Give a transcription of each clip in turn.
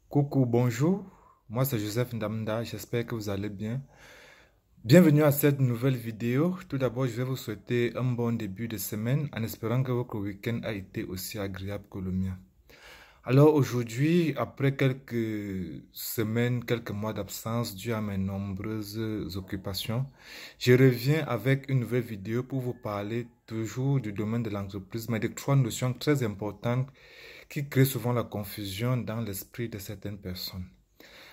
Coucou, bonjour. Moi, c'est Joseph Ndamda. J'espère que vous allez bien. Bienvenue à cette nouvelle vidéo. Tout d'abord, je vais vous souhaiter un bon début de semaine en espérant que votre week-end a été aussi agréable que le mien. Alors aujourd'hui, après quelques semaines, quelques mois d'absence dû à mes nombreuses occupations, je reviens avec une nouvelle vidéo pour vous parler toujours du domaine de l'entreprise, mais de trois notions très importantes qui créent souvent la confusion dans l'esprit de certaines personnes.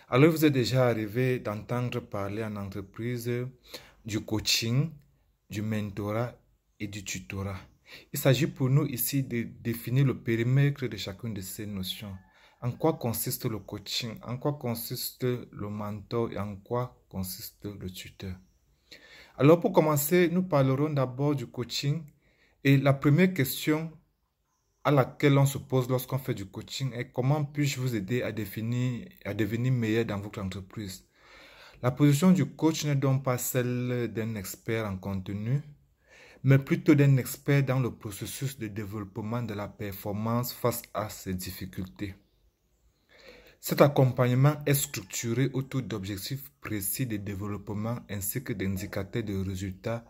Alors, vous êtes déjà arrivé d'entendre parler en entreprise du coaching, du mentorat et du tutorat. Il s'agit pour nous ici de définir le périmètre de chacune de ces notions. En quoi consiste le coaching, en quoi consiste le mentor et en quoi consiste le tuteur. Alors pour commencer, nous parlerons d'abord du coaching et la première question à laquelle on se pose lorsqu'on fait du coaching est comment puis-je vous aider à devenir meilleur dans votre entreprise. La position du coach n'est donc pas celle d'un expert en contenu, mais plutôt d'un expert dans le processus de développement de la performance face à ces difficultés. Cet accompagnement est structuré autour d'objectifs précis de développement ainsi que d'indicateurs de résultats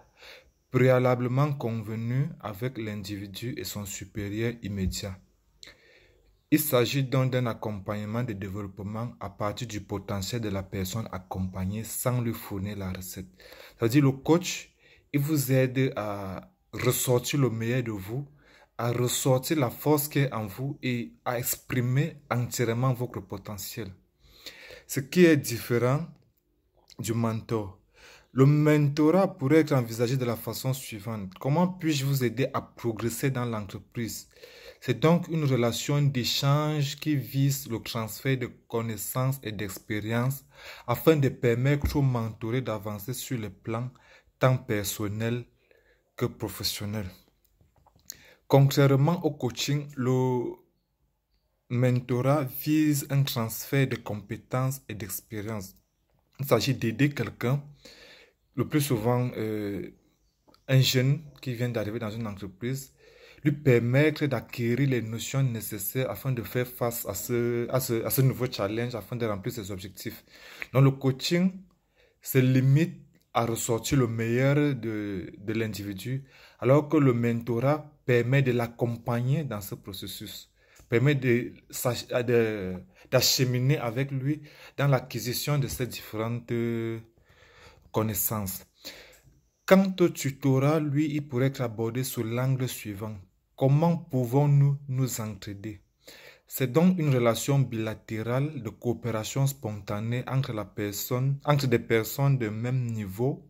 préalablement convenus avec l'individu et son supérieur immédiat. Il s'agit donc d'un accompagnement de développement à partir du potentiel de la personne accompagnée sans lui fournir la recette. C'est-à-dire le coach, il vous aide à ressortir le meilleur de vous, à ressortir la force qui est en vous et à exprimer entièrement votre potentiel. Ce qui est différent du mentor. Le mentorat pourrait être envisagé de la façon suivante. Comment puis-je vous aider à progresser dans l'entreprise? C'est donc une relation d'échange qui vise le transfert de connaissances et d'expériences afin de permettre au mentoré d'avancer sur le plan tant personnel que professionnel. Contrairement au coaching, le mentorat vise un transfert de compétences et d'expériences. Il s'agit d'aider quelqu'un, le plus souvent un jeune qui vient d'arriver dans une entreprise, lui permettre d'acquérir les notions nécessaires afin de faire face à ce nouveau challenge, afin de remplir ses objectifs. Donc le coaching se limite à ressortir le meilleur de l'individu, alors que le mentorat permet de l'accompagner dans ce processus, permet d'acheminer avec lui dans l'acquisition de ces différentes connaissances. Quant au tutorat, lui, il pourrait être abordé sous l'angle suivant. Comment pouvons-nous nous entraider? C'est donc une relation bilatérale de coopération spontanée entre des personnes de même niveau,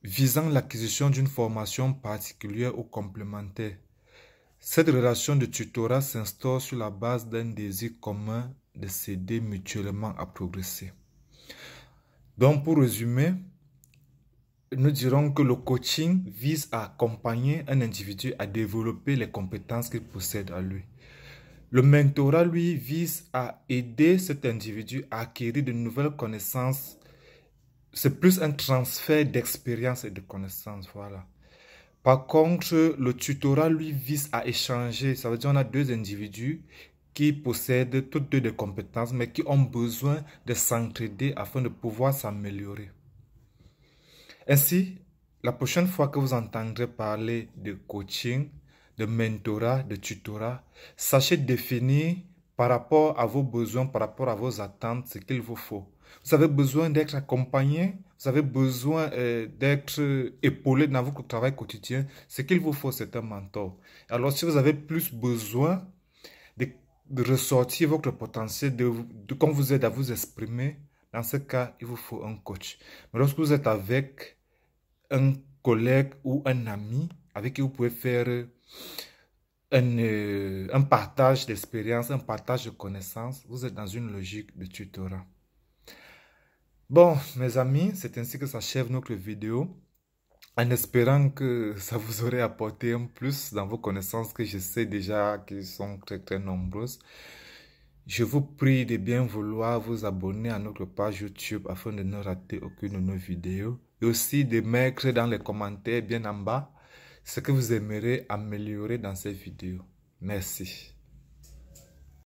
visant l'acquisition d'une formation particulière ou complémentaire. Cette relation de tutorat s'instaure sur la base d'un désir commun de s'aider mutuellement à progresser. Donc, pour résumer, nous dirons que le coaching vise à accompagner un individu à développer les compétences qu'il possède à lui. Le mentorat, lui, vise à aider cet individu à acquérir de nouvelles connaissances. C'est plus un transfert d'expérience et de connaissances, voilà. Par contre, le tutorat, lui, vise à échanger. Ça veut dire qu'on a deux individus qui possèdent toutes deux des compétences, mais qui ont besoin de s'entraider afin de pouvoir s'améliorer. Ainsi, la prochaine fois que vous entendrez parler de coaching, de mentorat, de tutorat, sachez définir par rapport à vos besoins, par rapport à vos attentes, ce qu'il vous faut. Vous avez besoin d'être accompagné, vous avez besoin d'être épaulé dans votre travail quotidien. Ce qu'il vous faut, c'est un mentor. Alors, si vous avez plus besoin de ressortir votre potentiel, qu'on vous aide à vous exprimer, dans ce cas, il vous faut un coach. Mais lorsque vous êtes avec un collègue ou un ami avec qui vous pouvez faire un partage d'expérience, un partage de connaissances, vous êtes dans une logique de tutorat. Bon, mes amis, c'est ainsi que s'achève notre vidéo. En espérant que ça vous aurait apporté un plus dans vos connaissances que je sais déjà qui sont très très nombreuses. Je vous prie de bien vouloir vous abonner à notre page YouTube afin de ne rater aucune de nos vidéos. Et aussi de mettre dans les commentaires bien en bas ce que vous aimeriez améliorer dans ces vidéos. Merci.